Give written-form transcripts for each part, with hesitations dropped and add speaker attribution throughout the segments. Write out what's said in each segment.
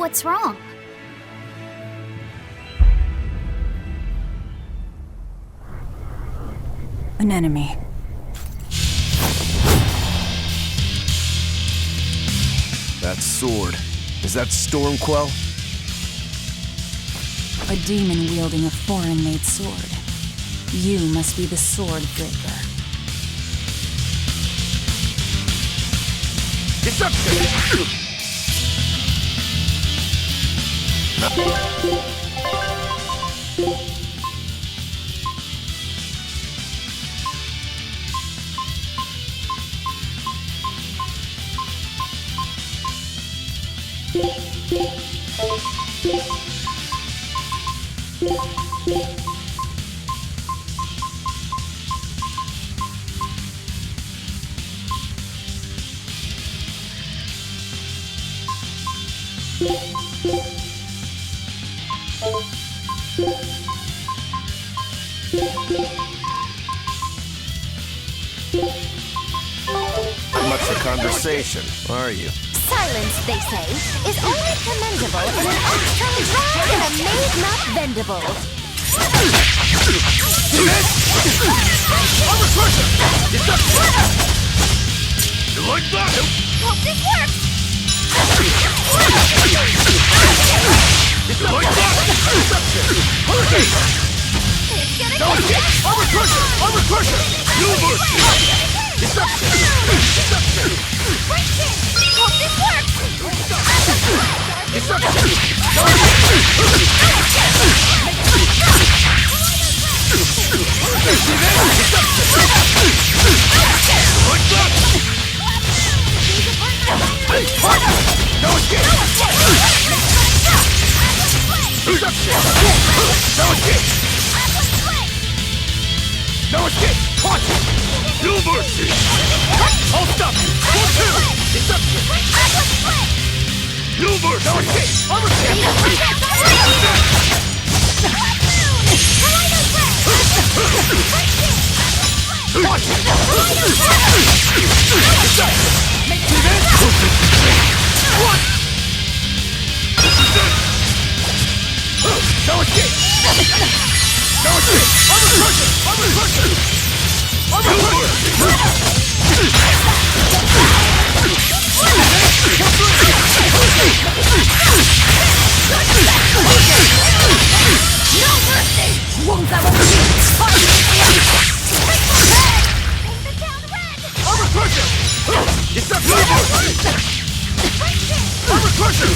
Speaker 1: What's wrong?
Speaker 2: An enemy.
Speaker 3: That sword. Is that Stormquell?
Speaker 2: A demon wielding a foreign-made sword. You must be the sword breaker.
Speaker 3: Much for conversation, are you?
Speaker 1: Silence, they say, is only commendable in an ox-tongue dry and a maid not bendable.
Speaker 4: You like that?
Speaker 1: Hope this works!
Speaker 4: You like that?
Speaker 1: It's gonna
Speaker 4: No escape! Armor crusher! Armor crusher! You mercy! Deception! Deception!
Speaker 1: break it! Hope this works!
Speaker 4: Deception! No like that? Hey, what? No escape! Deception! No escape! No escape! Caution! No mercy! I'll stop you! One, two! Deception! No mercy! No escape! Armor Caution! What? No escape! No escape! Armor crusher! Armor crusher! Armor
Speaker 1: No mercy! Won't that one be? Paint the town red!
Speaker 4: Armor crusher! Deception! Armor crusher!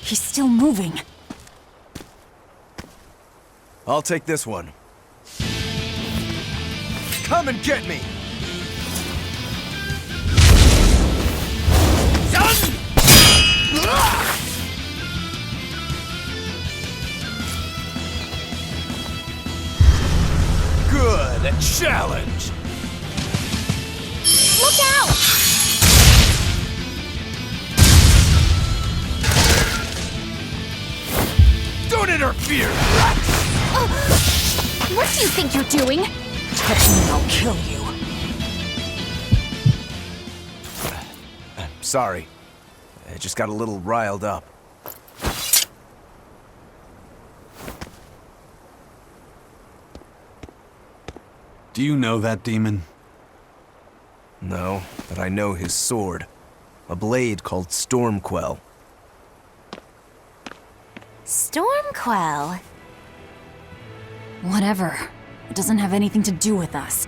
Speaker 2: He's still moving.
Speaker 3: I'll take this one. Come and get me! Good, a challenge!
Speaker 1: Look out!
Speaker 3: Don't interfere!
Speaker 1: What do you think you're doing?
Speaker 2: Touch me and I'll kill you.
Speaker 3: Sorry. I just got a little riled up.
Speaker 5: Do you know that demon?
Speaker 3: No, but I know his sword. A blade called Stormquell.
Speaker 1: Stormquell.
Speaker 2: Whatever. It doesn't have anything to do with us.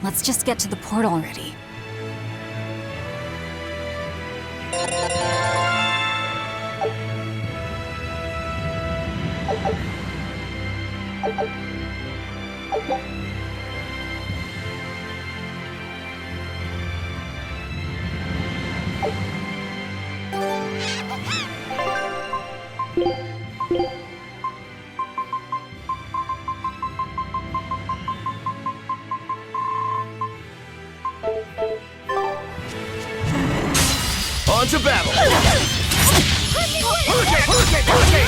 Speaker 2: Let's just get to the port already.
Speaker 3: On to battle!
Speaker 4: Hurricane! Hurricane! Hurricane!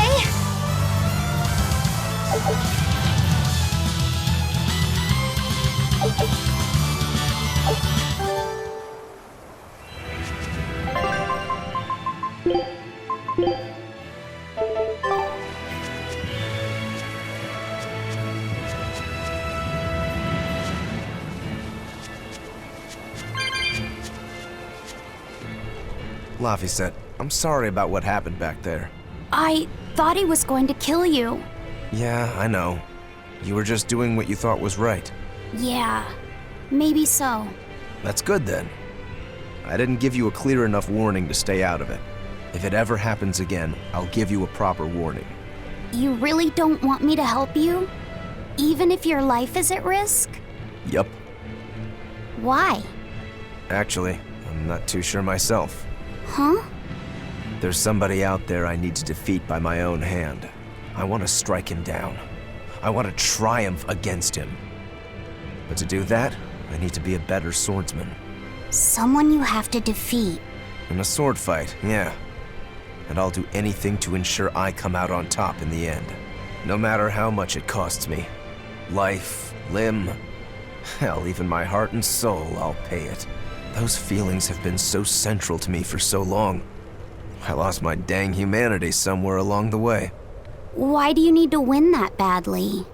Speaker 1: okay?
Speaker 3: Laphicet, I'm sorry about what happened back there.
Speaker 2: I thought he was going to kill you.
Speaker 3: Yeah, I know. You were just doing what you thought was right.
Speaker 2: Yeah, maybe so.
Speaker 3: That's good then. I didn't give you a clear enough warning to stay out of it. If it ever happens again, I'll give you a proper warning.
Speaker 2: You really don't want me to help you? Even if your life is at risk?
Speaker 3: Yup.
Speaker 2: Why?
Speaker 3: Actually, I'm not too sure myself.
Speaker 2: Huh?
Speaker 3: There's somebody out there I need to defeat by my own hand. I want to strike him down. I want to triumph against him. But to do that, I need to be a better swordsman.
Speaker 2: Someone you have to defeat.
Speaker 3: In a sword fight, yeah. And I'll do anything to ensure I come out on top in the end. No matter how much it costs me. Life, limb, hell, even my heart and soul, I'll pay it. Those feelings have been so central to me for so long. I lost my dang humanity somewhere along the way.
Speaker 2: Why do you need to win that badly?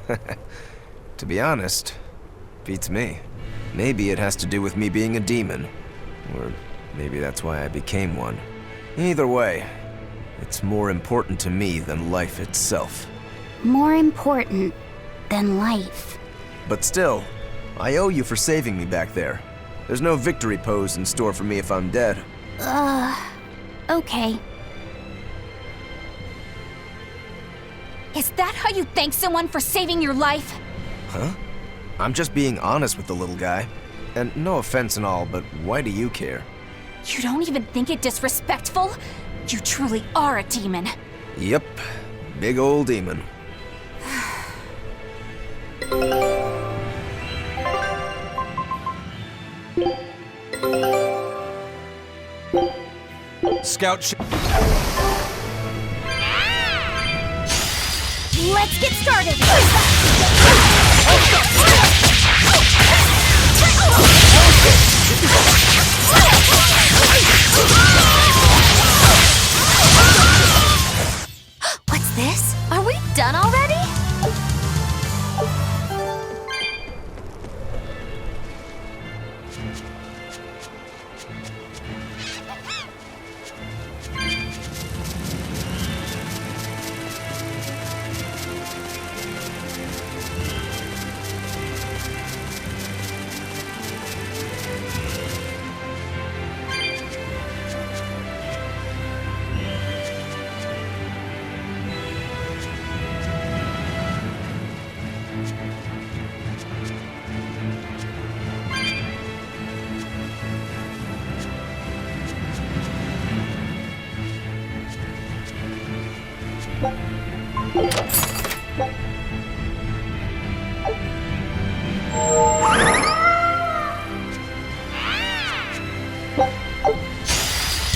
Speaker 3: To be honest, beats me. Maybe it has to do with me being a demon. Or maybe that's why I became one. Either way, it's more important to me than life itself.
Speaker 2: More important than life.
Speaker 3: But still, I owe you for saving me back there. There's no victory pose in store for me if I'm dead.
Speaker 2: Okay.
Speaker 1: Is that how you thank someone for saving your life?
Speaker 3: Huh? I'm just being honest with the little guy. And no offense and all, but why do you care?
Speaker 1: You don't even think it disrespectful? You truly are a demon.
Speaker 3: Yep, big old demon.
Speaker 5: Scout
Speaker 1: Let's get started! What's this? Are we done already?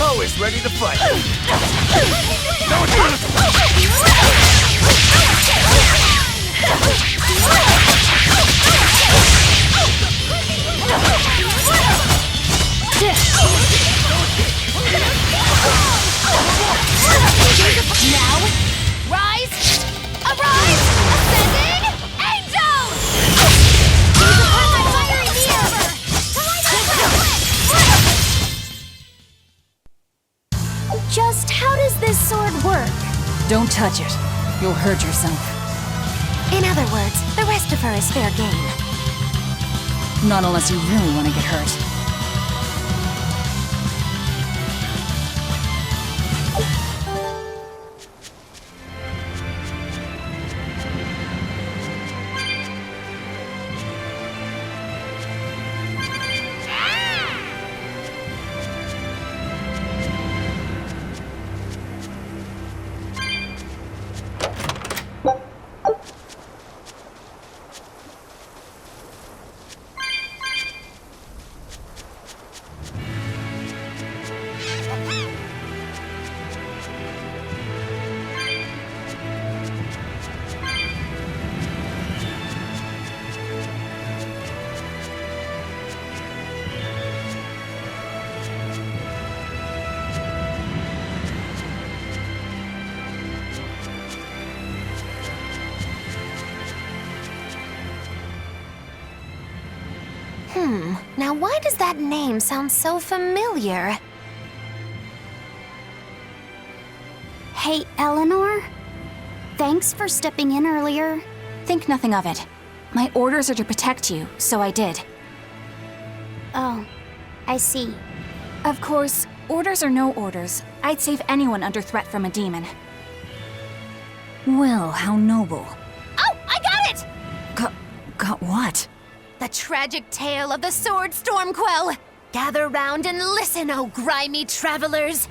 Speaker 3: Always ready to fight.
Speaker 1: Now, rise, arise, ascending, angels! These are my fiery mirror!
Speaker 2: Just how does this sword work?
Speaker 6: Don't touch it. You'll hurt yourself.
Speaker 1: In other words, the rest of her is fair game.
Speaker 6: Not unless you really want to get hurt.
Speaker 1: Now why does that name sound so familiar?
Speaker 7: Hey, Eleanor? Thanks for stepping in earlier.
Speaker 2: Think nothing of it. My orders are to protect you, so I did.
Speaker 7: Oh, I see.
Speaker 2: Of course, orders or no orders, I'd save anyone under threat from a demon. Well, how noble.
Speaker 1: Oh, I got it!
Speaker 2: Got what?
Speaker 1: The tragic tale of the sword Stormquell. Gather round and listen, oh grimy travelers.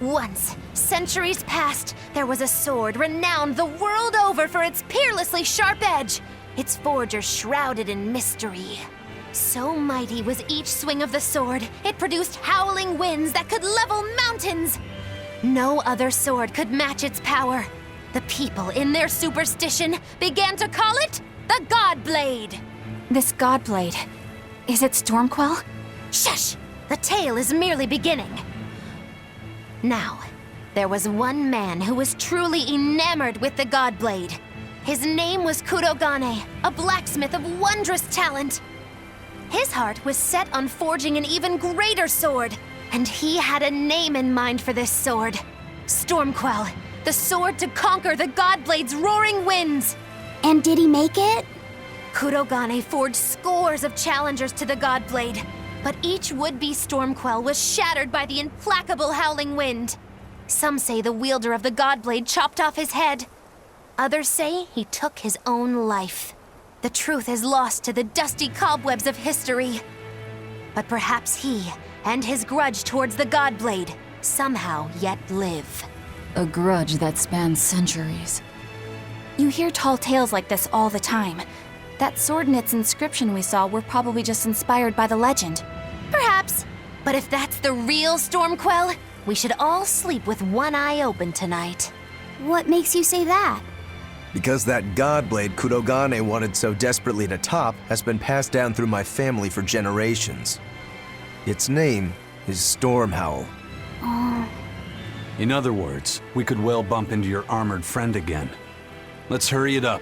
Speaker 1: Once, centuries past, there was a sword renowned the world over for its peerlessly sharp edge, its forger shrouded in mystery. So mighty was each swing of the sword, it produced howling winds that could level mountains. No other sword could match its power. The people, in their superstition, began to call it the God Blade.
Speaker 2: This Godblade, is it Stormquell?
Speaker 1: Shush! The tale is merely beginning. Now, there was one man who was truly enamored with the Godblade. His name was Kurogane, a blacksmith of wondrous talent. His heart was set on forging an even greater sword, and he had a name in mind for this sword. Stormquell, the sword to conquer the Godblade's roaring winds.
Speaker 7: And did he make it?
Speaker 1: Kurogane forged scores of challengers to the Godblade, but each would-be Stormquell was shattered by the implacable howling wind. Some say the wielder of the Godblade chopped off his head. Others say he took his own life. The truth is lost to the dusty cobwebs of history. But perhaps he and his grudge towards the Godblade somehow yet live.
Speaker 6: A grudge that spans centuries.
Speaker 2: You hear tall tales like this all the time. That sword and its inscription we saw were probably just inspired by the legend.
Speaker 1: Perhaps. But if that's the real Stormquell, we should all sleep with one eye open tonight.
Speaker 7: What makes you say that?
Speaker 3: Because that Godblade Kurogane wanted so desperately to top has been passed down through my family for generations. Its name is Stormhowl.
Speaker 5: In other words, we could well bump into your armored friend again. Let's hurry it up.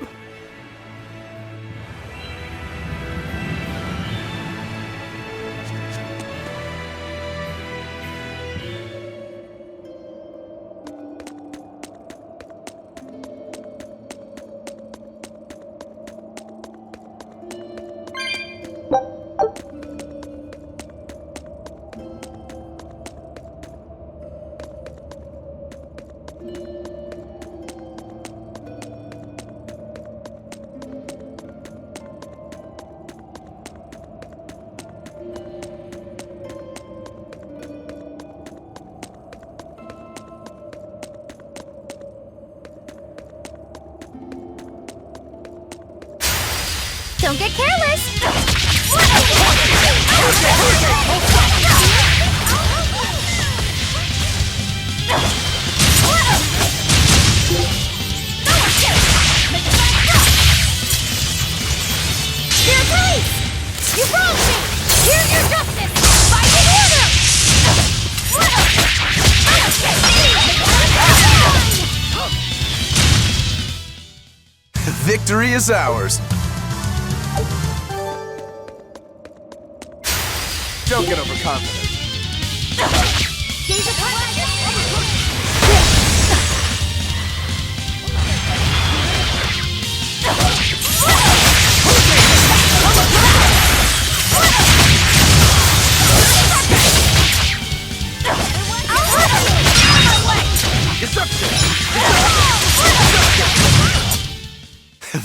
Speaker 1: Don't get careless! Dear Grace! You wronged me! Here's your justice! Fighting order!
Speaker 3: Victory is ours! Don't get overconfident.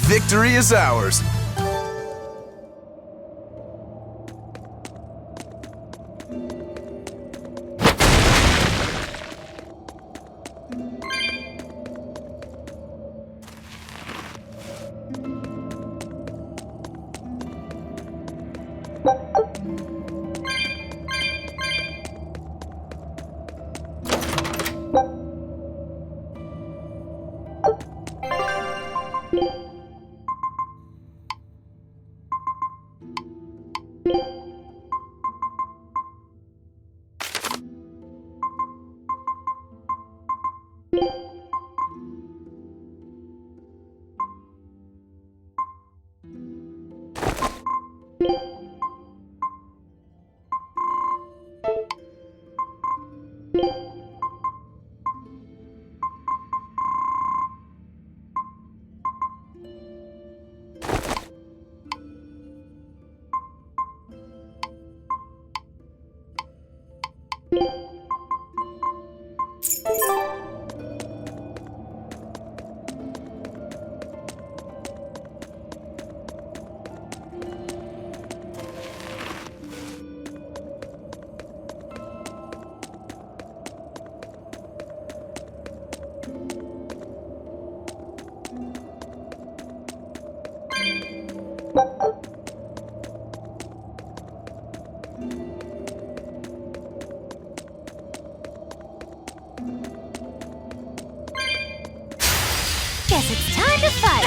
Speaker 3: Victory is ours!
Speaker 1: Guess it's time to fight!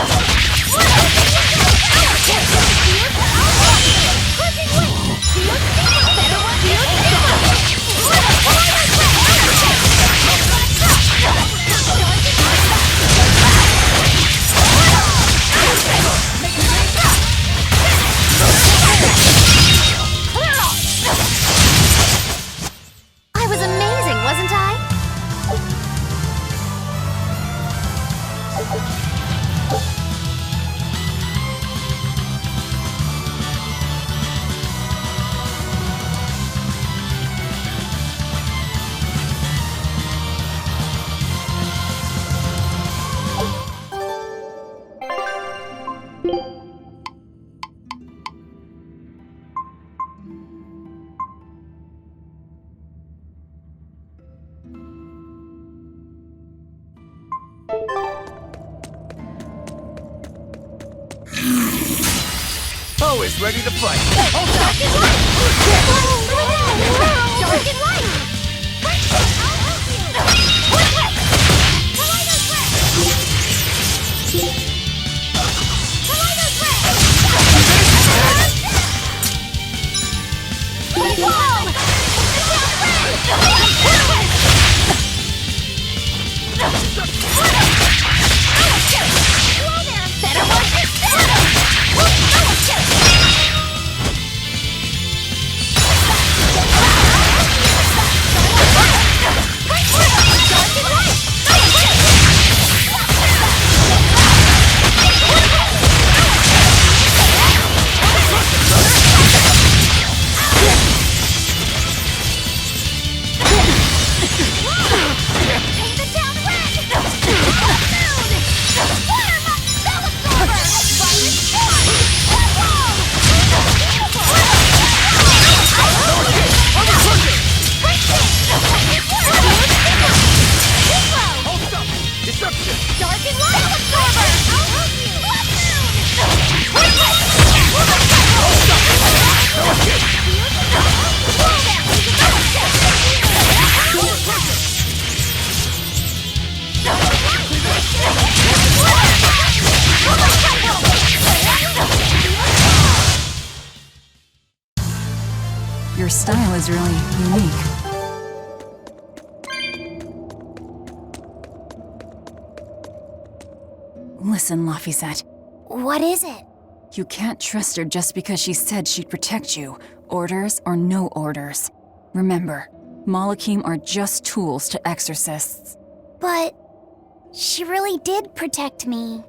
Speaker 1: I was amazing, wasn't I?
Speaker 3: Always ready to fight.
Speaker 1: Dark and light! Dark and light! I'll help you! Kaleido threat! Kaleido threat! Whoa! Whoa there! Better watch your step!
Speaker 6: Your style is really unique. Listen, Laphicet.
Speaker 7: What is it?
Speaker 6: You can't trust her just because she said she'd protect you, orders or no orders. Remember, Malachim are just tools to exorcists.
Speaker 7: But she really did protect me.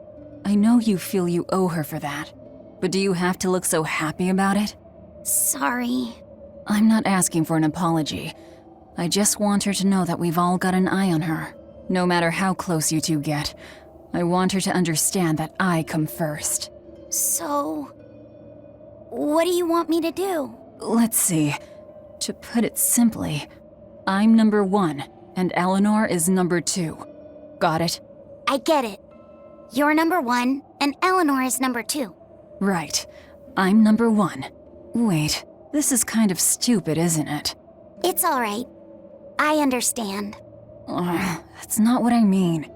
Speaker 6: I know you feel you owe her for that, but do you have to look so happy about it?
Speaker 7: Sorry.
Speaker 6: I'm not asking for an apology. I just want her to know that we've all got an eye on her. No matter how close you two get, I want her to understand that I come first.
Speaker 7: So, what do you want me to do?
Speaker 6: Let's see. To put it simply, I'm number 1, and Eleanor is number 2. Got it?
Speaker 7: I get it. You're number 1, and Eleanor is number 2.
Speaker 6: Right. I'm number 1. Wait, this is kind of stupid, isn't it?
Speaker 7: It's alright. I understand.
Speaker 6: That's not what I mean.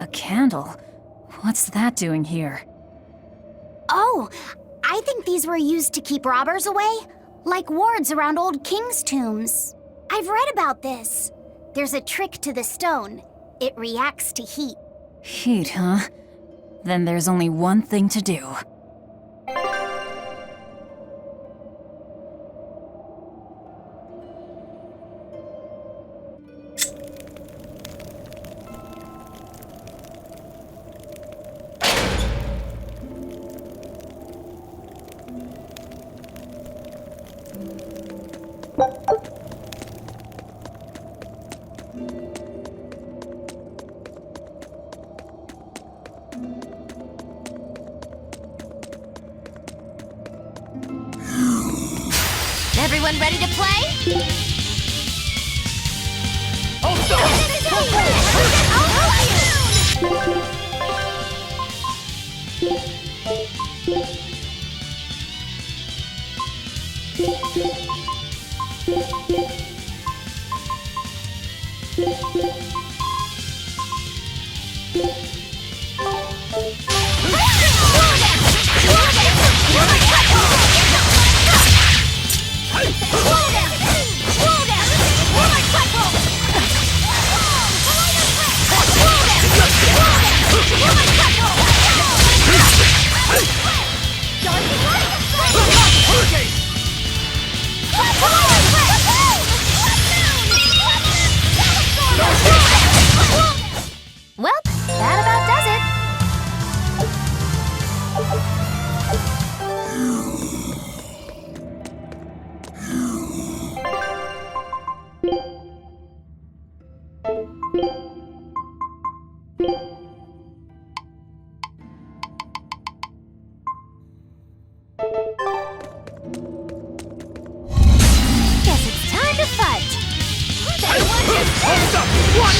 Speaker 6: A candle? What's that doing here?
Speaker 7: Oh, I think these were used to keep robbers away, like wards around old kings' tombs. I've read about this. There's a trick to the stone. It reacts to heat.
Speaker 6: Heat, huh? Then there's only one thing to do.
Speaker 1: Everyone ready to play?
Speaker 4: I'll stop!
Speaker 1: I'll help you! Well, that about does it. Guess it's time to fight.
Speaker 4: Hold up! One!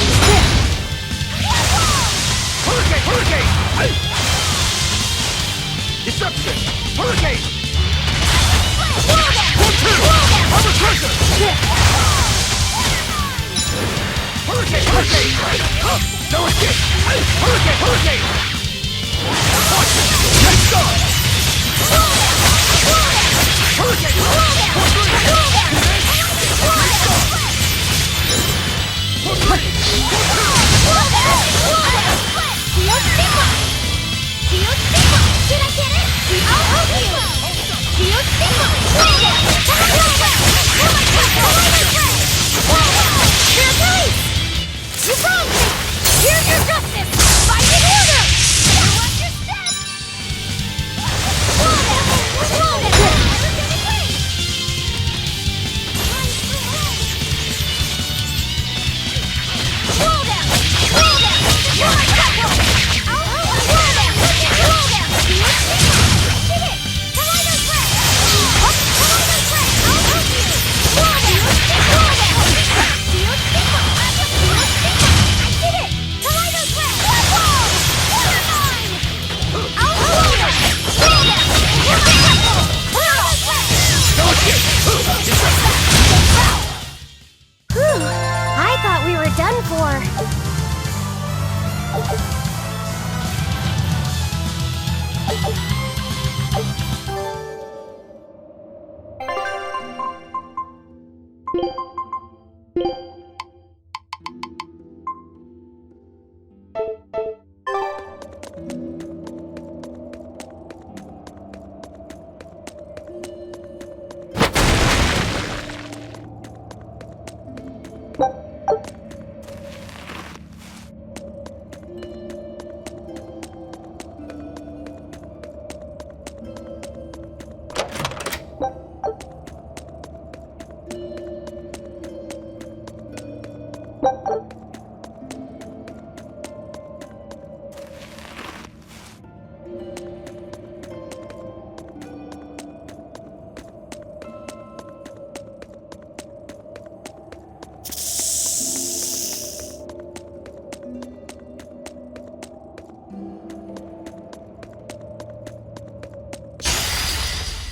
Speaker 4: Hurricane! Hurricane! Deception! Hurricane! 1, 2! Armor pressure! Hurricane! Hurricane! No escape! Hurricane! Hurricane! Next start!
Speaker 1: Here's your justice! Fight in order! You understand? I thought we were done for.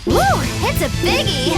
Speaker 1: Woo! It's a biggie!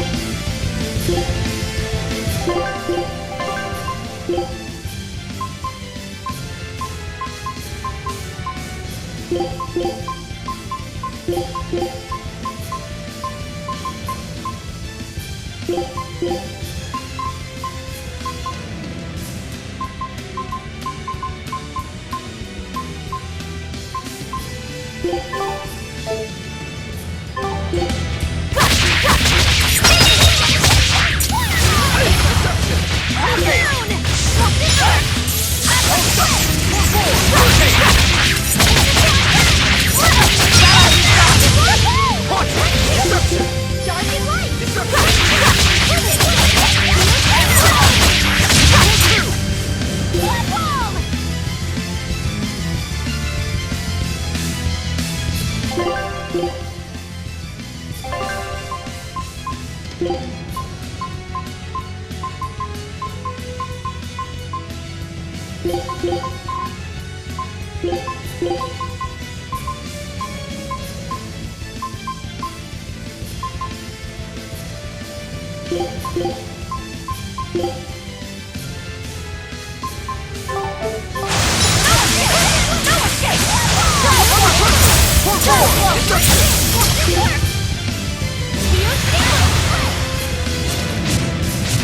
Speaker 1: Dark and light!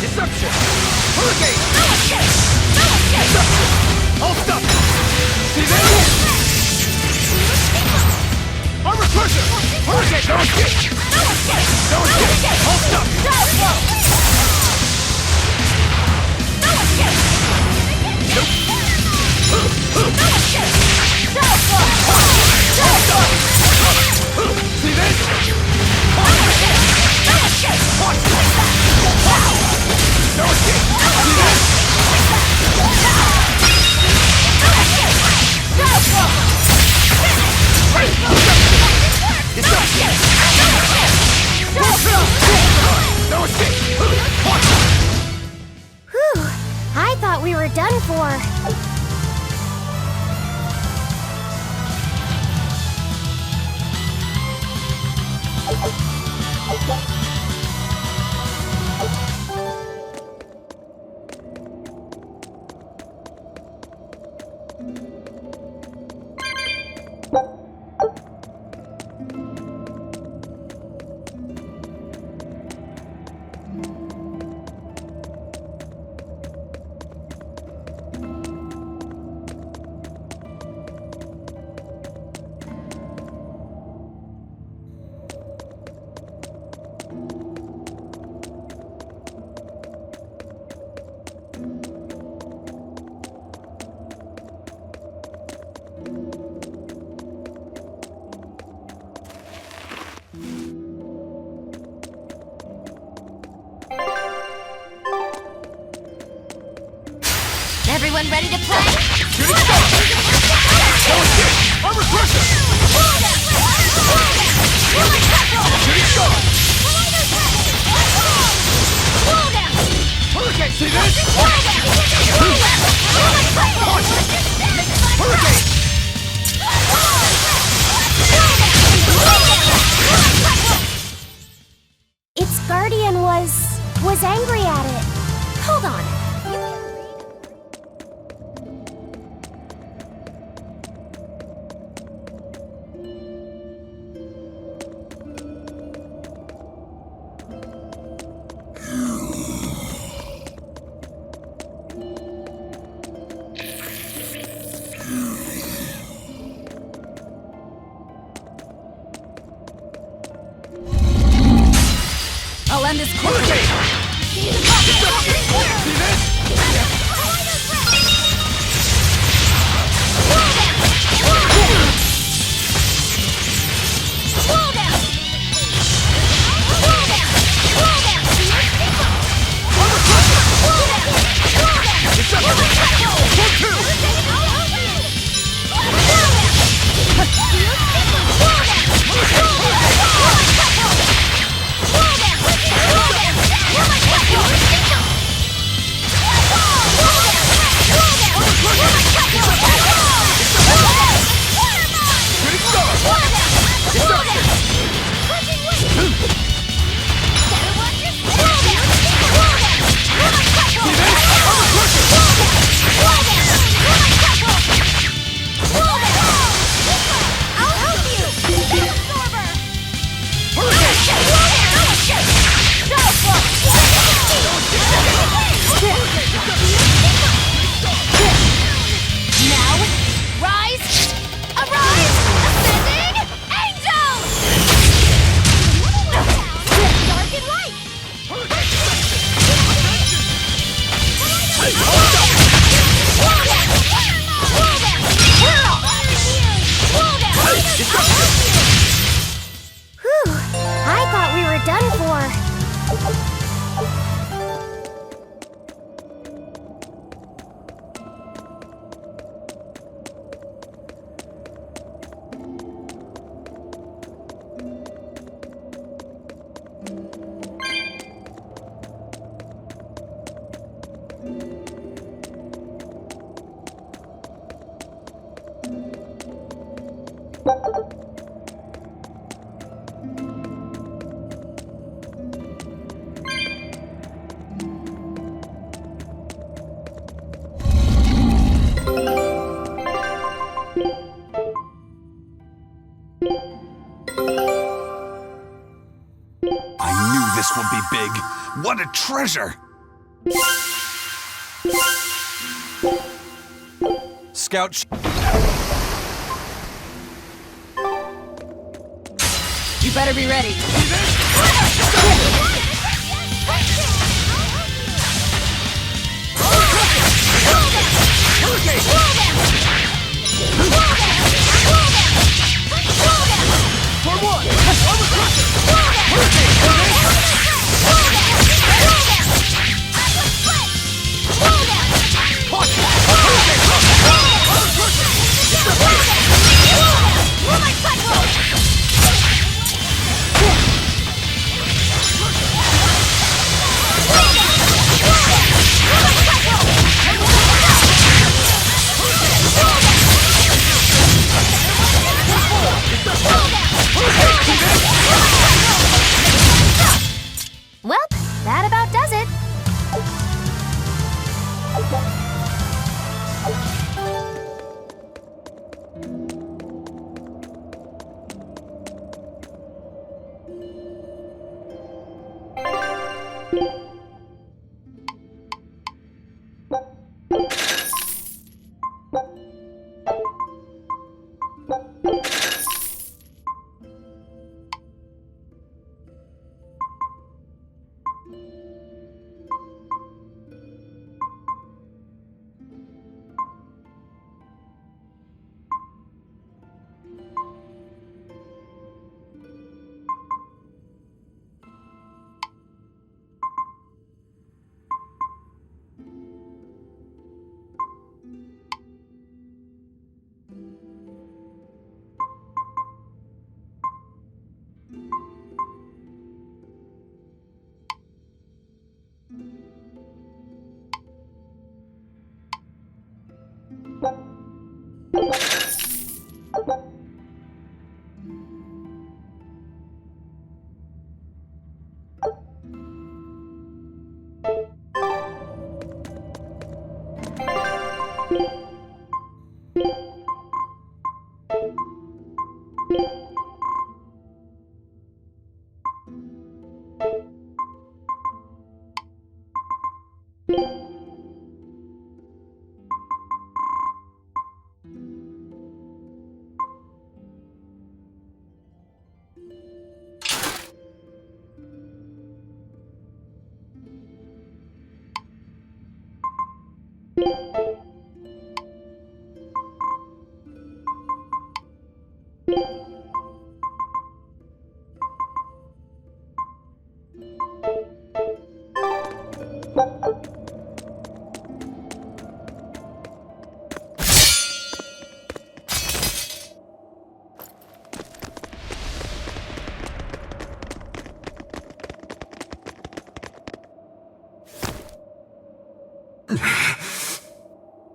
Speaker 4: Deception! Hurricane! Deception! I'll stop it! See this? Armor pressure! Hurricane! No escape! No escape! I'll stop it! See this? No escape! See this? No escape!
Speaker 7: Whew, I thought we were done for.
Speaker 1: Everyone ready to play?
Speaker 4: Shooting star! No escape! Armor pressure! Shooting star! Hurricane! See this? Hurricane!
Speaker 7: Its guardian was angry at it. Hold on.
Speaker 6: I'll end this quickly.
Speaker 4: Hurricane! See this?
Speaker 5: I knew this would be big. What a treasure! Scout.
Speaker 6: You better be ready.
Speaker 1: Well, that about does it.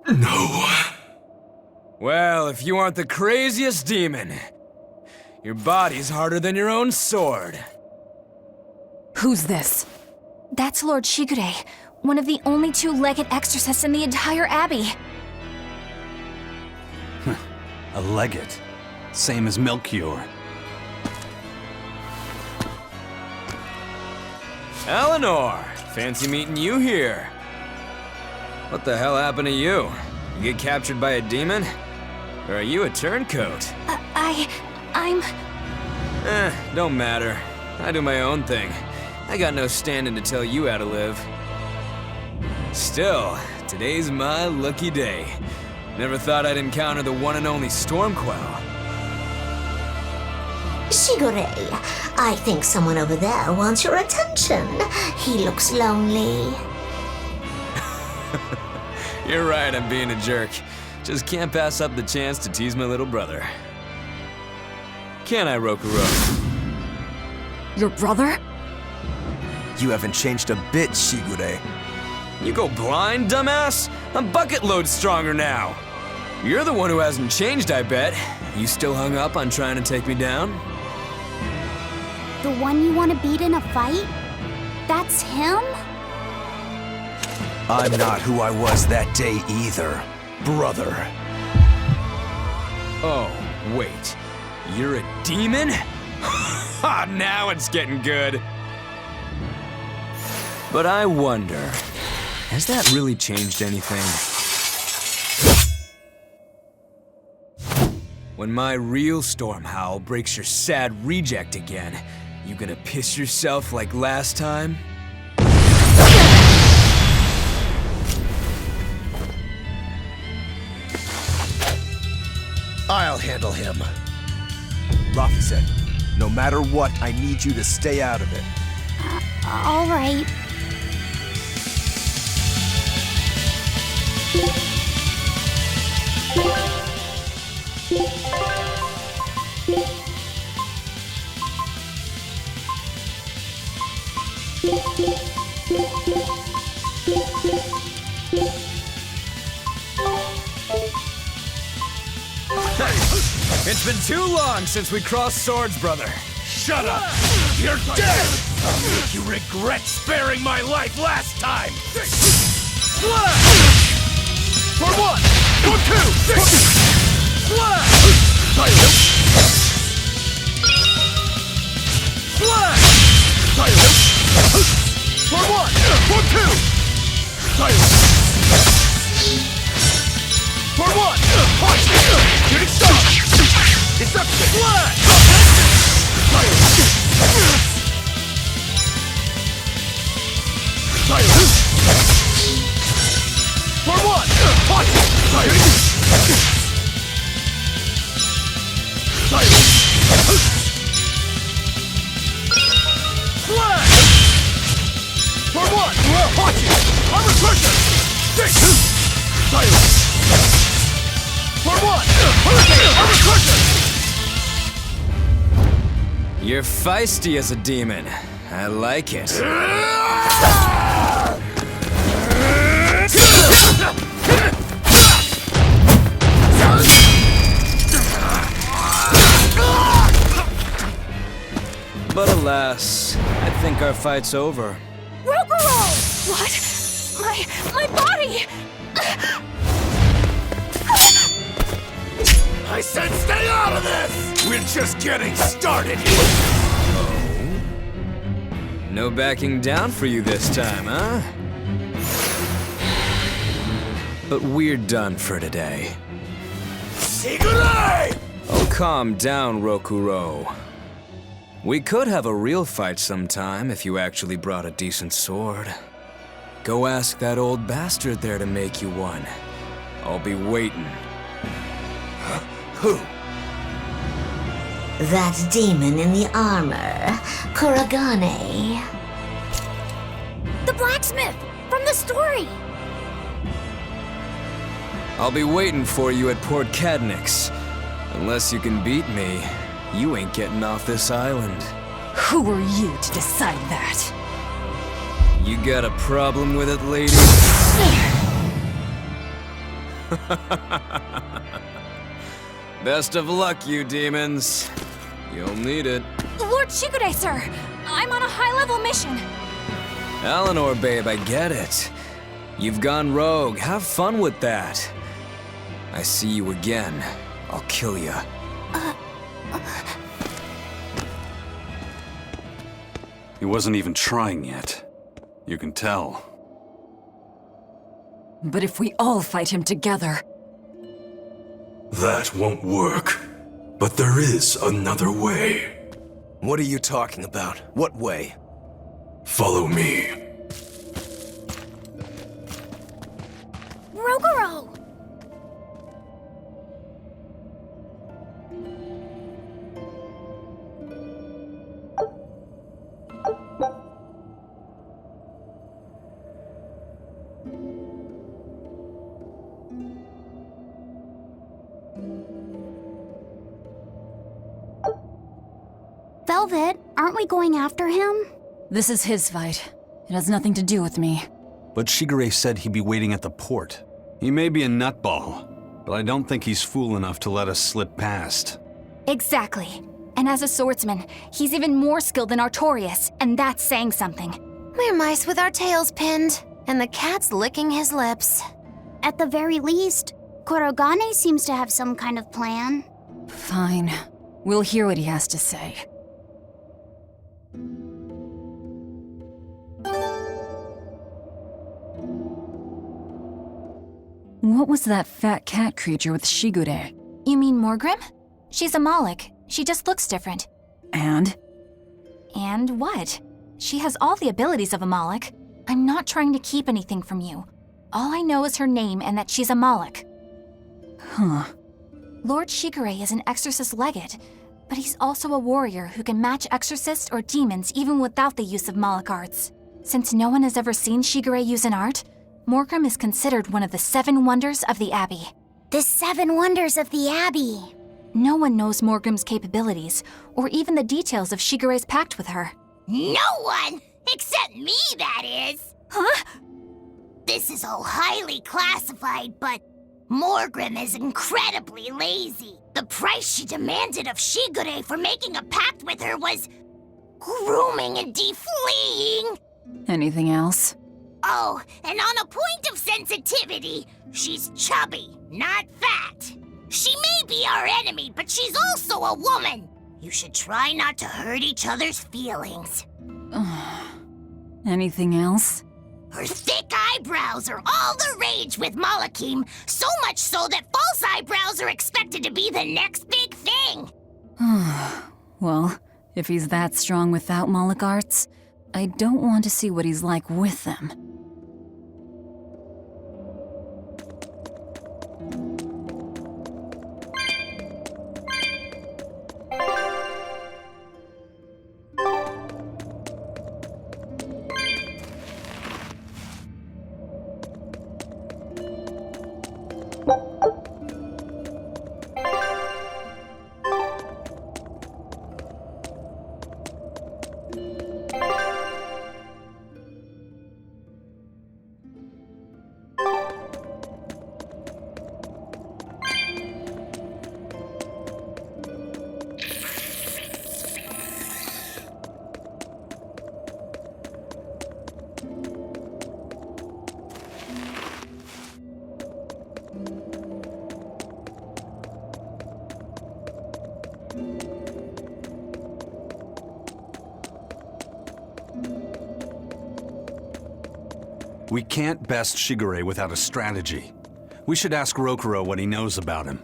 Speaker 5: No.
Speaker 4: Well, if you aren't the craziest demon, your body's harder than your own sword.
Speaker 6: Who's this?
Speaker 2: That's Lord Shigure, one of the only two-legged exorcists in the entire abbey.
Speaker 5: A legate. Same as Melchior.
Speaker 4: Eleanor, fancy meeting you here. What the hell happened to you? You get captured by a demon? Or are you a turncoat?
Speaker 2: I'm...
Speaker 4: Don't matter. I do my own thing. I got no standing to tell you how to live. Still, today's my lucky day. Never thought I'd encounter the one and only Stormquell.
Speaker 8: Shigure, I think someone over there wants your attention. He looks lonely.
Speaker 4: You're right, I'm being a jerk. Just can't pass up the chance to tease my little brother. Can I, Rokurou?
Speaker 6: Your brother?
Speaker 3: You haven't changed a bit, Shigure.
Speaker 4: You go blind, dumbass? I'm bucket load stronger now. You're the one who hasn't changed, I bet. You still hung up on trying to take me down?
Speaker 7: The one you want to beat in a fight? That's him?
Speaker 3: I'm not who I was that day either, brother.
Speaker 4: Oh, wait. You're a demon? Ha! Now it's getting good. But I wonder, has that really changed anything? When my real storm howl breaks your sad reject again, you gonna piss yourself like last time?
Speaker 3: I'll handle him. Rafi said, no matter what, I need you to stay out of it.
Speaker 7: All right.
Speaker 4: It's been too long since we crossed swords, brother.
Speaker 9: Shut up! You're dead! I'll make you regret sparing my life last time! Slash! For one! For two! Slash! Slash! For one! For two! For one! Punch! Shooting star! Deception! Slash! For one! Punch! Slash! For one! Punch! Armor crusher! For one! Hurricane! Armor crusher!
Speaker 4: You're feisty as a demon. I like it. But alas, I think our fight's over.
Speaker 2: Rogoro! What? My body!
Speaker 9: I said stay out of this! We're just getting started here!
Speaker 4: No backing down for you this time, huh? But we're done for today.
Speaker 9: Sigurei!
Speaker 4: Oh, calm down, Rokuro. We could have a real fight sometime if you actually brought a decent sword. Go ask that old bastard there to make you one. I'll be waiting.
Speaker 3: Who?
Speaker 8: That demon in the armor, Kuragane.
Speaker 7: The blacksmith from the story.
Speaker 4: I'll be waiting for you at Port Cadnix. Unless you can beat me, you ain't getting off this island.
Speaker 6: Who are you to decide that?
Speaker 4: You got a problem with it, lady? Best of luck, you demons. You'll need it.
Speaker 2: Lord Shigure, sir! I'm on a high-level mission.
Speaker 4: Eleanor, babe, I get it. You've gone rogue. Have fun with that. I see you again, I'll kill you.
Speaker 5: He wasn't even trying yet. You can tell.
Speaker 6: But if we all fight him together...
Speaker 9: That won't work. But there is another way.
Speaker 3: What are you talking about? What way?
Speaker 9: Follow me.
Speaker 7: Rogoro! Velvet, aren't we going after him?
Speaker 6: This is his fight. It has nothing to do with me.
Speaker 5: But Shigure said he'd be waiting at the port. He may be a nutball, but I don't think he's fool enough to let us slip past.
Speaker 2: Exactly. And as a swordsman, he's even more skilled than Artorias, and that's saying something.
Speaker 1: We're mice with our tails pinned, and the cat's licking his lips.
Speaker 7: At the very least, Korogane seems to have some kind of plan.
Speaker 6: Fine. We'll hear what he has to say. What was that fat cat creature with Shigure?
Speaker 2: You mean Morgrim? She's a Moloch. She just looks different.
Speaker 6: And?
Speaker 2: And what? She has all the abilities of a Moloch. I'm not trying to keep anything from you. All I know is her name and that she's a Moloch.
Speaker 6: Huh.
Speaker 2: Lord Shigure is an exorcist legate, but he's also a warrior who can match exorcists or demons even without the use of Moloch arts. Since no one has ever seen Shigure use an art, Morgrim is considered one of the 7 wonders of the Abbey.
Speaker 7: The 7 wonders of the Abbey.
Speaker 2: No one knows Morgrim's capabilities, or even the details of Shigure's pact with her.
Speaker 10: No one! Except me, that is!
Speaker 2: Huh?
Speaker 10: This is all highly classified, but Morgrim is incredibly lazy. The price she demanded of Shigure for making a pact with her was grooming and defleeing.
Speaker 6: Anything else?
Speaker 10: Oh, and on a point of sensitivity, she's chubby, not fat. She may be our enemy, but she's also a woman. You should try not to hurt each other's feelings.
Speaker 6: Anything else?
Speaker 10: Her thick eyebrows are all the rage with Malakim, so much so that false eyebrows are expected to be the next big thing.
Speaker 6: Well, if he's that strong without Moloch arts, I don't want to see what he's like with them.
Speaker 5: We can't best Shigure without a strategy. We should ask Rokuro what he knows about him.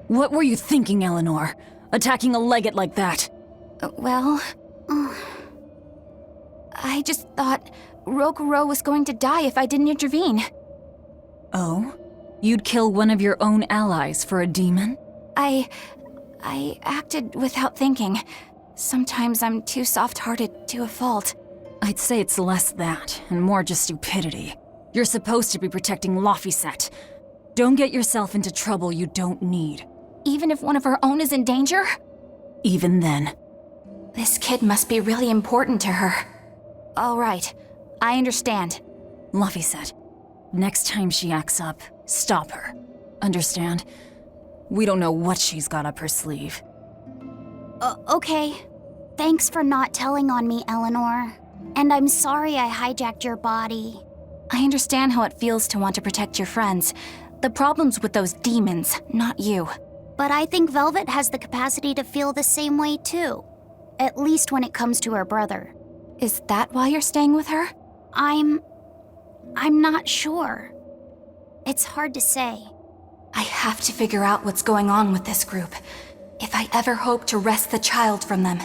Speaker 6: What were you thinking, Eleanor? Attacking a legate like that?
Speaker 2: I just thought Rokuro was going to die if I didn't intervene.
Speaker 6: Oh? You'd kill one of your own allies for a demon?
Speaker 2: I acted without thinking. Sometimes I'm too soft-hearted to a fault.
Speaker 6: I'd say it's less that, and more just stupidity. You're supposed to be protecting Laphicet. Don't get yourself into trouble you don't need.
Speaker 2: Even if one of her own is in danger?
Speaker 6: Even then.
Speaker 2: This kid must be really important to her. All right, I understand.
Speaker 6: Laphicet, next time she acts up, stop her. Understand? We don't know what she's got up her sleeve.
Speaker 7: Okay. Thanks for not telling on me, Eleanor. And I'm sorry I hijacked your body.
Speaker 2: I understand how it feels to want to protect your friends. The problem's with those demons, not you.
Speaker 7: But I think Velvet has the capacity to feel the same way too. At least when it comes to her brother.
Speaker 2: Is that why you're staying with her?
Speaker 7: I'm not sure. It's hard to say.
Speaker 2: I have to figure out what's going on with this group, if I ever hope to wrest the child from them.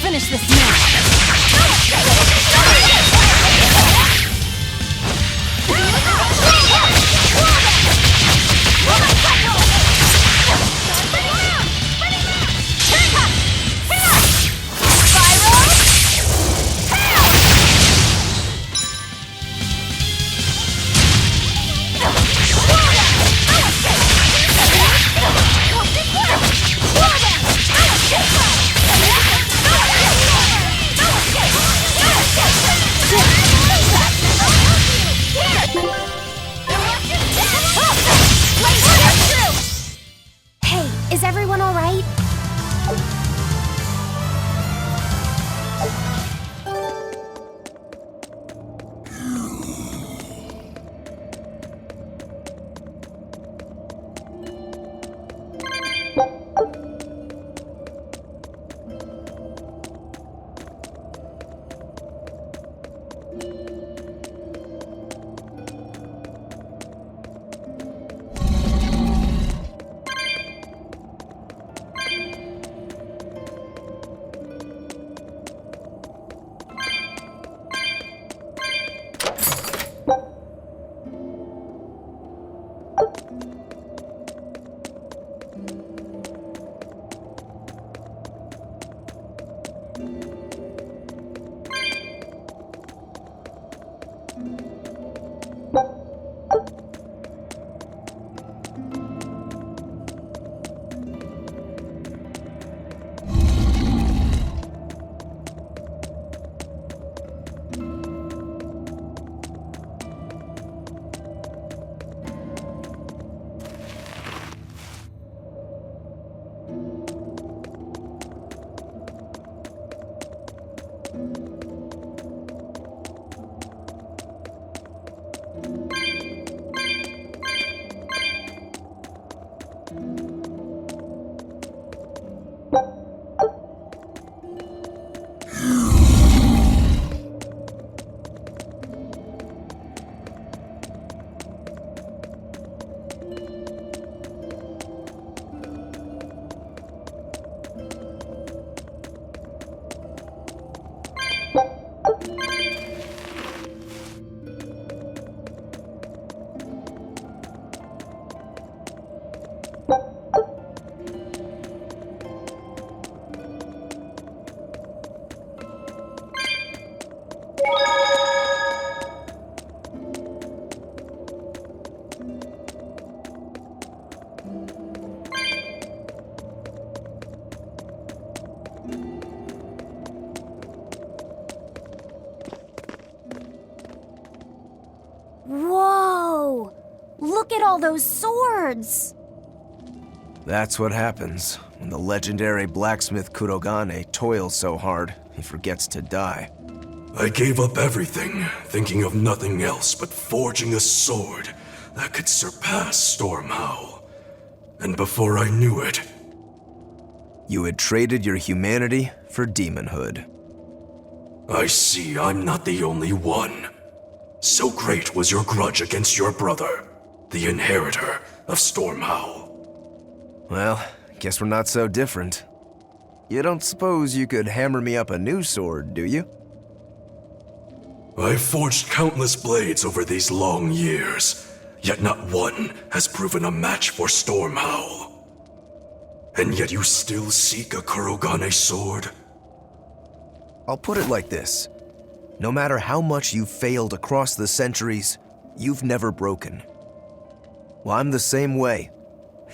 Speaker 6: Finish this now!
Speaker 7: Hey, is everyone all right? at all those swords!
Speaker 3: That's what happens when the legendary blacksmith Kurogane toils so hard, he forgets to die.
Speaker 11: I gave up everything, thinking of nothing else but forging a sword that could surpass Stormhowl. And before I knew it...
Speaker 3: You had traded your humanity for demonhood.
Speaker 11: I see I'm not the only one. So great was your grudge against your brother, the inheritor of Stormhowl.
Speaker 3: Well, guess we're not so different. You don't suppose you could hammer me up a new sword, do you?
Speaker 11: I've forged countless blades over these long years, yet not one has proven a match for Stormhowl. And yet you still seek a Kurogane sword?
Speaker 3: I'll put it like this. No matter how much you've failed across the centuries, you've never broken. Well, I'm the same way.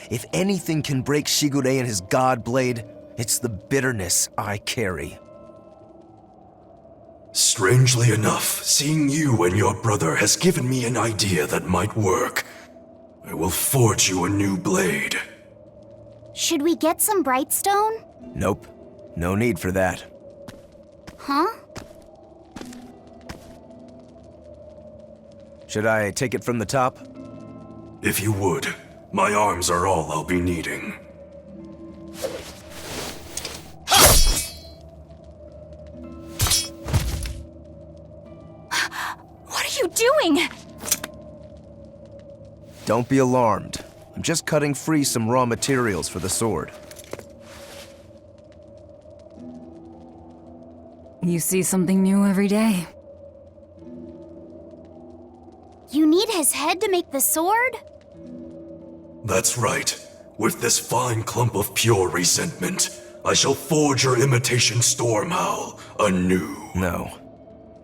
Speaker 3: If anything can break Shigure and his god blade, it's the bitterness I carry.
Speaker 11: Strangely enough, seeing you and your brother has given me an idea that might work. I will forge you a new blade.
Speaker 7: Should we get some Brightstone?
Speaker 3: Nope. No need for that.
Speaker 7: Huh?
Speaker 3: Should I take it from the top?
Speaker 11: If you would. My arms are all I'll be needing.
Speaker 2: What are you doing?
Speaker 3: Don't be alarmed. I'm just cutting free some raw materials for the sword.
Speaker 6: You see something new every day.
Speaker 7: You need his head to make the sword?
Speaker 11: That's right. With this fine clump of pure resentment, I shall forge your imitation Stormhowl anew.
Speaker 3: No.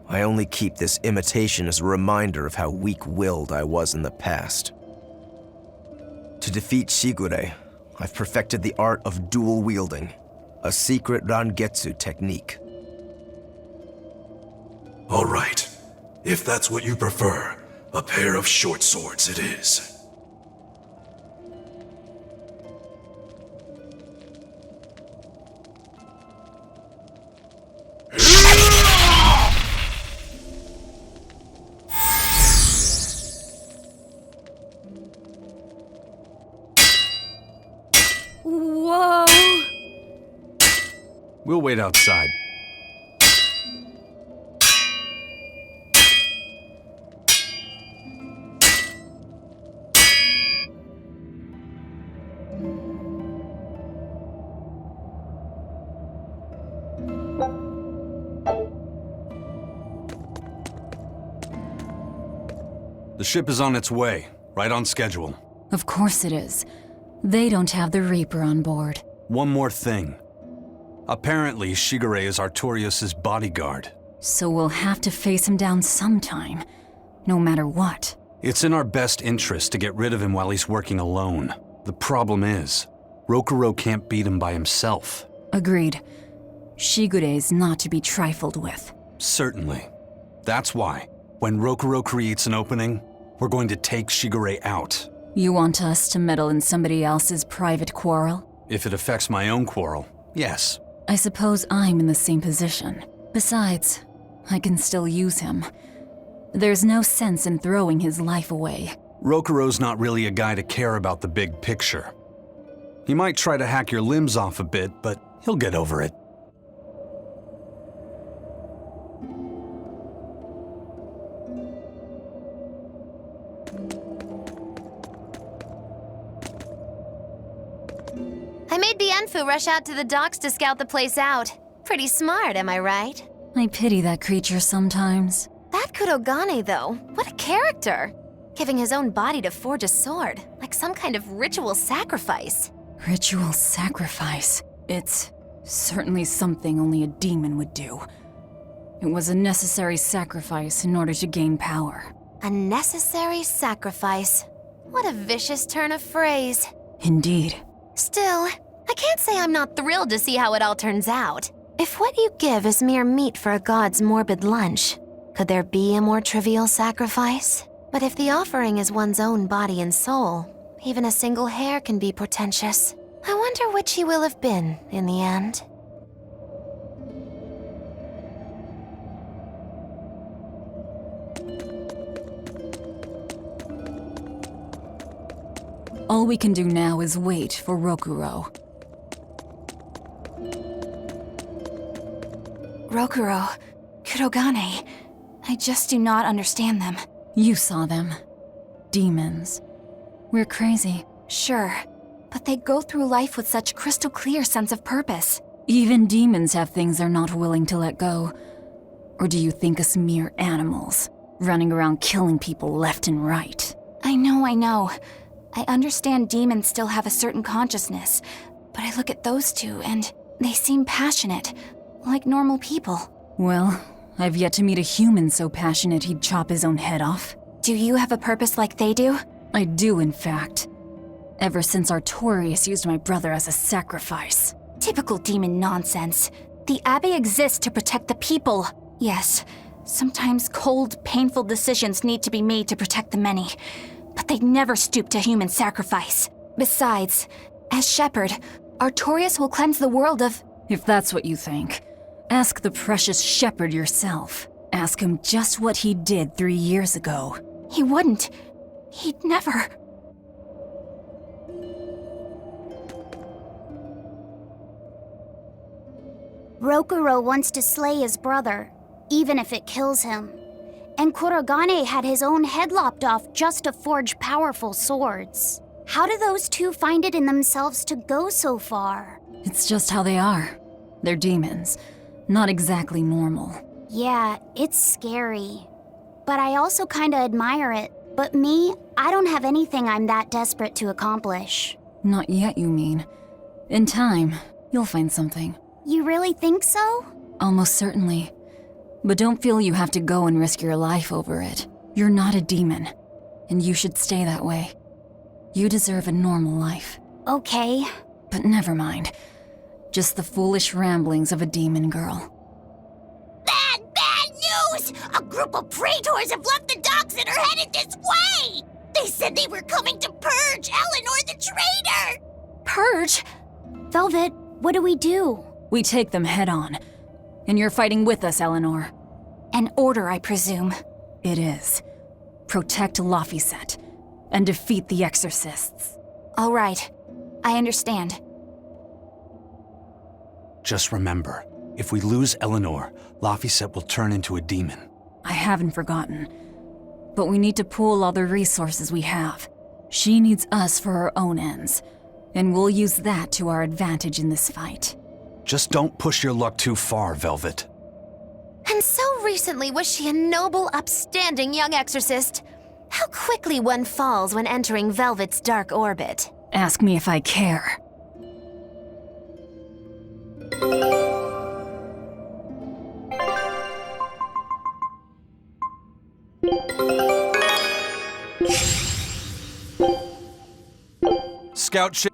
Speaker 3: I only keep this imitation as a reminder of how weak-willed I was in the past. To defeat Shigure, I've perfected the art of dual wielding, a secret Rangetsu technique.
Speaker 11: All right. If that's what you prefer, a pair of short swords it is.
Speaker 2: Whoa!
Speaker 5: We'll wait outside. The ship is on its way, right on schedule.
Speaker 6: Of course it is. They don't have the Reaper on board.
Speaker 5: One more thing. Apparently, Shigure is Artorius' bodyguard.
Speaker 6: So we'll have to face him down sometime, no matter what.
Speaker 5: It's in our best interest to get rid of him while he's working alone. The problem is, Rokuro can't beat him by himself.
Speaker 6: Agreed. Shigure is not to be trifled with.
Speaker 5: Certainly. That's why, when Rokuro creates an opening, we're going to take Shigure out.
Speaker 6: You want us to meddle in somebody else's private quarrel?
Speaker 5: If it affects my own quarrel, yes.
Speaker 6: I suppose I'm in the same position. Besides, I can still use him. There's no sense in throwing his life away.
Speaker 5: Rokuro's not really a guy to care about the big picture. He might try to hack your limbs off a bit, but he'll get over it.
Speaker 1: I made Bienfu rush out to the docks to scout the place out. Pretty smart, am I right?
Speaker 6: I pity that creature sometimes.
Speaker 1: That Kurogane, though, what a character! Giving his own body to forge a sword, like some kind of ritual sacrifice.
Speaker 6: Ritual sacrifice. It's certainly something only a demon would do. It was a necessary sacrifice in order to gain power.
Speaker 1: A necessary sacrifice. What a vicious turn of phrase.
Speaker 6: Indeed.
Speaker 1: Still, I can't say I'm not thrilled to see how it all turns out. If what you give is mere meat for a god's morbid lunch, could there be a more trivial sacrifice? But if the offering is one's own body and soul, even a single hair can be portentous. I wonder which he will have been in the end.
Speaker 6: All we can do now is wait for Rokuro.
Speaker 2: Rokuro, Kurogane, I just do not understand them.
Speaker 6: You saw them. Demons. We're crazy.
Speaker 2: Sure, but they go through life with such crystal clear sense of purpose.
Speaker 6: Even demons have things they're not willing to let go. Or do you think us mere animals, running around killing people left and right?
Speaker 2: I know. I understand demons still have a certain consciousness, but I look at those two and they seem passionate, like normal people.
Speaker 6: Well, I've yet to meet a human so passionate he'd chop his own head off.
Speaker 2: Do you have a purpose like they do?
Speaker 6: I do, in fact. Ever since Artorius used my brother as a sacrifice.
Speaker 2: Typical demon nonsense. The Abbey exists to protect the people. Yes, sometimes cold, painful decisions need to be made to protect the many. But they'd never stoop to human sacrifice. Besides, as shepherd, Artorius will cleanse the world of...
Speaker 6: If that's what you think, ask the precious shepherd yourself. Ask him just what he did 3 years ago.
Speaker 2: He wouldn't. He'd never...
Speaker 7: Rokuro wants to slay his brother, even if it kills him. And Kurogane had his own head lopped off just to forge powerful swords. How do those two find it in themselves to go so far?
Speaker 6: It's just how they are. They're demons. Not exactly normal.
Speaker 7: Yeah, it's scary. But I also kinda admire it. But me, I don't have anything I'm that desperate to accomplish.
Speaker 6: Not yet, you mean. In time, you'll find something.
Speaker 7: You really think so?
Speaker 6: Almost certainly. But don't feel you have to go and risk your life over it. You're not a demon, and you should stay that way. You deserve a normal life.
Speaker 7: Okay.
Speaker 6: But never mind. Just the foolish ramblings of a demon girl.
Speaker 10: Bad news! A group of praetors have left the docks and are headed this way! They said they were coming to purge Eleanor the traitor!
Speaker 2: Purge?
Speaker 7: Velvet, what do we do?
Speaker 6: We take them head on. And you're fighting with us, Eleanor.
Speaker 2: An order, I presume.
Speaker 6: It is. Protect Laphicet and defeat the exorcists.
Speaker 2: All right. I understand.
Speaker 5: Just remember, if we lose Eleanor, Laphicet will turn into a demon.
Speaker 6: I haven't forgotten. But we need to pool all the resources we have. She needs us for her own ends, and we'll use that to our advantage in this fight.
Speaker 5: Just don't push your luck too far, Velvet.
Speaker 1: And so recently was she a noble, upstanding young exorcist. How quickly one falls when entering Velvet's dark orbit.
Speaker 6: Ask me if I care.
Speaker 5: Scout ship.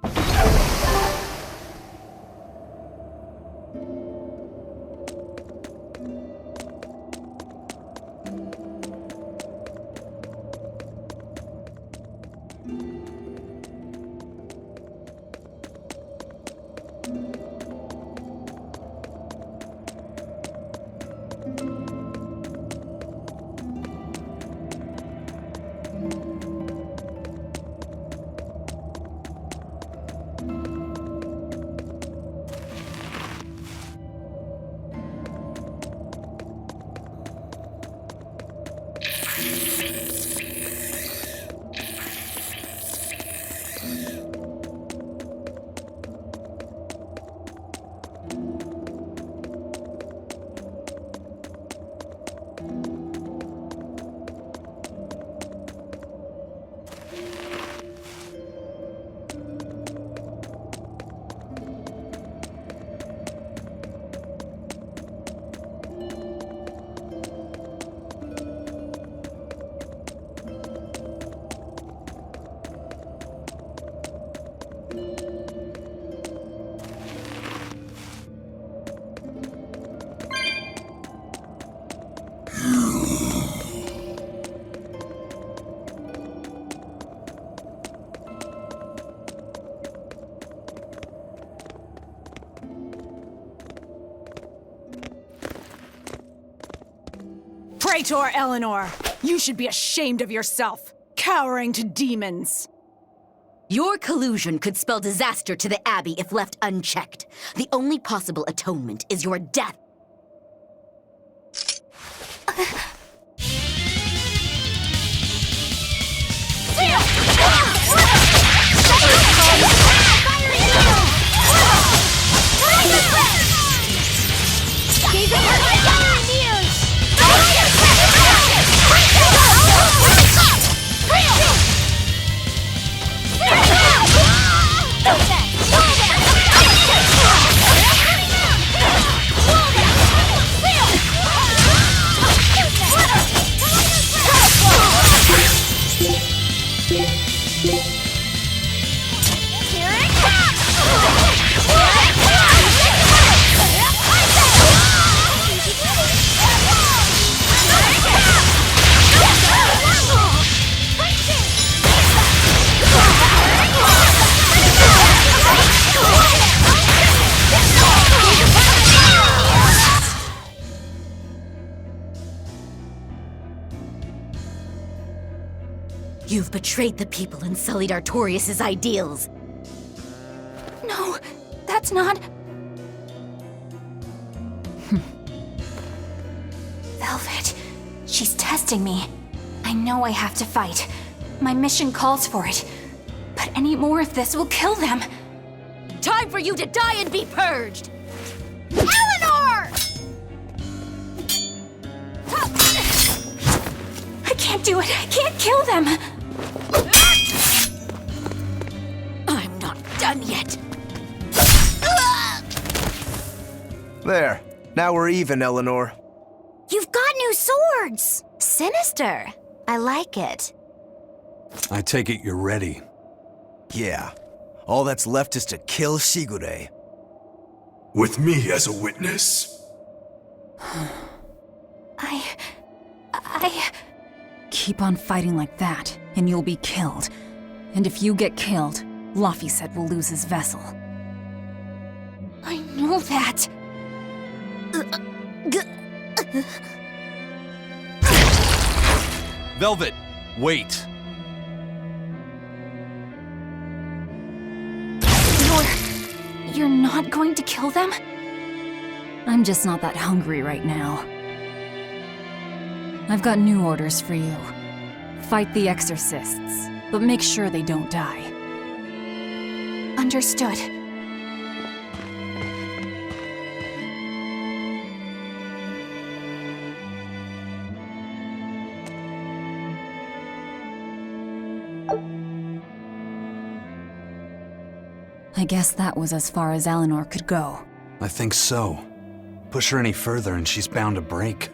Speaker 12: Traitor Eleanor! You should be ashamed of yourself, cowering to demons.
Speaker 13: Your collusion could spell disaster to the Abbey if left unchecked. The only possible atonement is your death. You've betrayed the people and sullied Artorius' ideals.
Speaker 2: No, that's not... Velvet, she's testing me. I know I have to fight. My mission calls for it. But any more of this will kill them.
Speaker 13: Time for you to die and be purged!
Speaker 7: Eleanor!
Speaker 2: I can't do it. I can't kill them.
Speaker 13: I'm not done yet.
Speaker 3: There. Now we're even, Eleanor.
Speaker 7: You've got new swords!
Speaker 1: Sinister. I like it.
Speaker 5: I take it you're ready.
Speaker 3: Yeah. All that's left is to kill Shigure.
Speaker 11: With me as a witness.
Speaker 2: I...
Speaker 6: Keep on fighting like that, and you'll be killed. And if you get killed, Laphicet will lose his vessel.
Speaker 2: I know that.
Speaker 5: Velvet, wait.
Speaker 2: You're not going to kill them?
Speaker 6: I'm just not that hungry right now. I've got new orders for you. Fight the exorcists, but make sure they don't die.
Speaker 2: Understood.
Speaker 6: I guess that was as far as Eleanor could go.
Speaker 5: I think so. Push her any further and she's bound to break.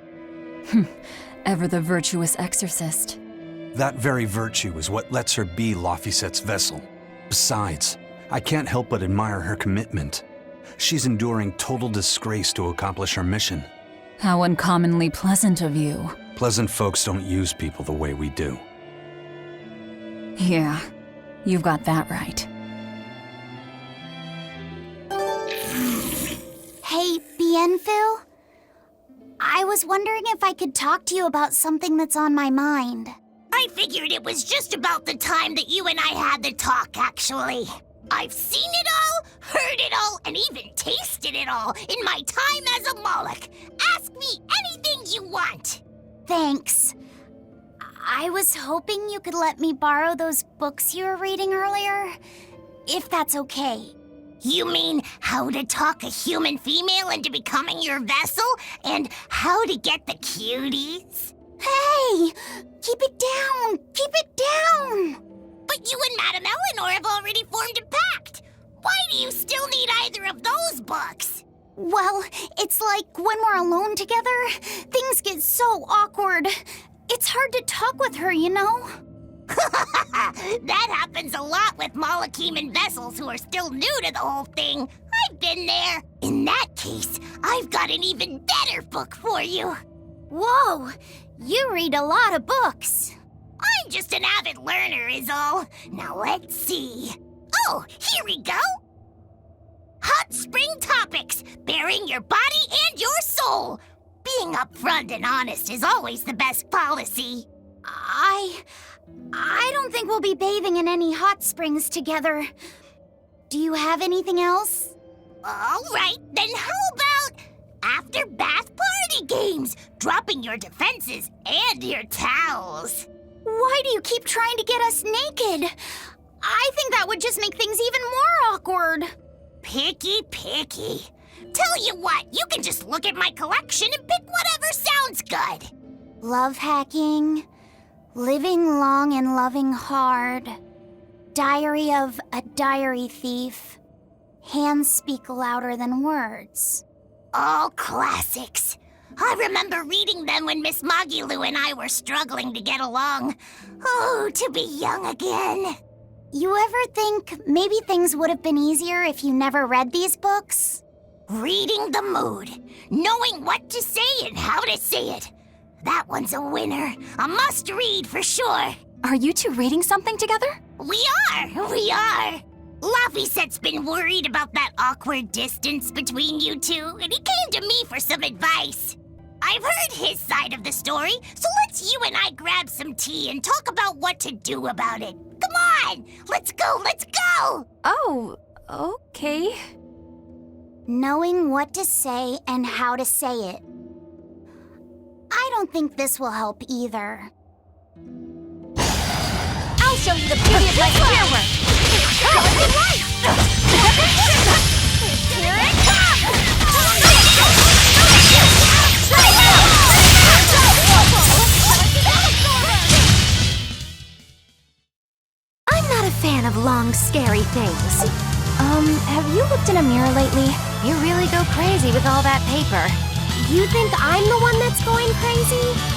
Speaker 6: Ever the virtuous exorcist.
Speaker 5: That very virtue is what lets her be Laphicet's vessel. Besides, I can't help but admire her commitment. She's enduring total disgrace to accomplish her mission.
Speaker 6: How uncommonly pleasant of you.
Speaker 5: Pleasant folks don't use people the way we do.
Speaker 6: Yeah, you've got that right.
Speaker 7: Hey, Bienfil? I was wondering if I could talk to you about something that's on my mind.
Speaker 10: I figured it was just about the time that you and I had the talk, actually. I've seen it all, heard it all, and even tasted it all in my time as a Moloch. Ask me anything you want.
Speaker 7: Thanks. I was hoping you could let me borrow those books you were reading earlier, if that's okay.
Speaker 10: You mean how to talk a human female into becoming your vessel, and how to get the cuties?
Speaker 7: Hey! Keep it down! Keep it down!
Speaker 10: But you and Madame Eleanor have already formed a pact. Why do you still need either of those books?
Speaker 7: Well, it's like when we're alone together, things get so awkward. It's hard to talk with her, you know?
Speaker 10: That happens a lot with Malachim vessels who are still new to the whole thing. I've been there. In that case, I've got an even better book for you.
Speaker 7: Whoa! You read a lot of books.
Speaker 10: I'm just an avid learner is all. Now let's see. Oh, here we go. Hot Spring Topics, Bearing Your Body and Your Soul. Being up front and honest is always the best policy.
Speaker 7: I don't think we'll be bathing in any hot springs together. Do you have anything else?
Speaker 10: All right, then how about after bath party games? Dropping your defenses and your towels.
Speaker 7: Why do you keep trying to get us naked? I think that would just make things even more awkward.
Speaker 10: Picky. Tell you what, you can just look at my collection and pick whatever sounds good.
Speaker 7: Love hacking, living long and loving hard, diary of a diary thief, hands speak louder than words.
Speaker 10: All classics. I remember reading them when Miss Magilu and I were struggling to get along. Oh, to be young again.
Speaker 7: You ever think maybe things would have been easier if you never read these books?
Speaker 10: Reading the mood, knowing what to say and how to say it. That one's a winner. A must-read for sure.
Speaker 2: Are you two reading something together?
Speaker 10: We are. Laffysette's been worried about that awkward distance between you two, and he came to me for some advice. I've heard his side of the story, so let's you and I grab some tea and talk about what to do about it. Come on, let's go!
Speaker 2: Oh, okay.
Speaker 7: Knowing what to say and how to say it. I don't think this will help either.
Speaker 2: I'll show you the beauty of my firework!
Speaker 7: Here it comes!
Speaker 1: I'm not a fan of long, scary things.
Speaker 2: Have you looked in a mirror lately?
Speaker 1: You really go crazy with all that paper. You think I'm the one that's going crazy?